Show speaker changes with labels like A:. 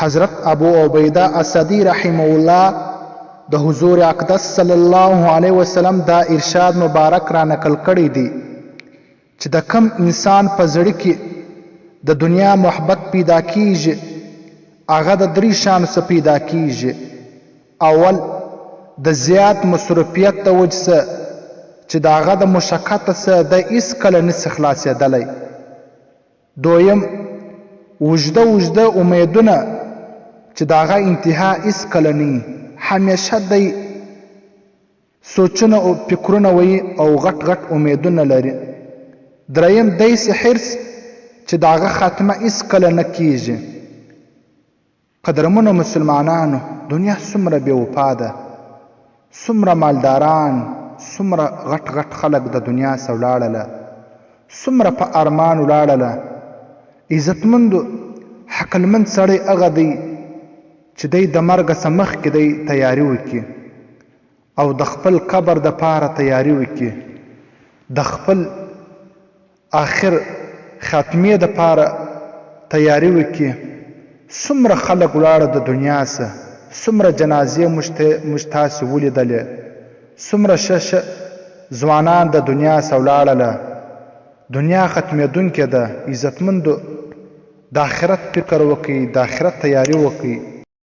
A: حضرت ابو عبیده اسدی رحمه الله د حضور اقدس صلی الله علیه وسلم دا ارشاد مبارک را نقل کړی دی چې د کم انسان په زړه کې د دنیا محبت پیدا کیږي هغه د درې شانو څخه پیدا کیږي. اول د زیات مصروفیت د وجې څخه چې د هغه د مشقت څخه د هیڅکله نشي خلاصېدلی. دویم اوږده امیدونه چې د هغه انتها هیڅکله نه وي، همیشه دی سوچونه او فکرونه وي او غټ امیدونه لري. دریم داسې حرص چې د هغه خاتمه هیڅکله نه کیږي. قدرمنو مسلمانانو، دنیا څومره بې وفا ده، څومره مالداران، څومره غټ خلک د دنیا څخه ولاړله، څومره په ارمان ولاړله. عزتمندو حقلمند سړی هغه دی چې دی د مرګ څخه مخکې دی تیاری وکړي او د خپل قبر د پاره تیاری وکړي، د خپل آخر خاتمې د پاره تیاری وکړي. څومره خلک ولاړه د دنیا څخه، څومره جنازې موږ تاسې ولیدلې، څومره ښه ځوانان د دنیا څخه ولاړله. دنیا ختمېدونکې ده. عزتمندو د آخرت فکر وکړئ، د آخرت تیاری وکړئ.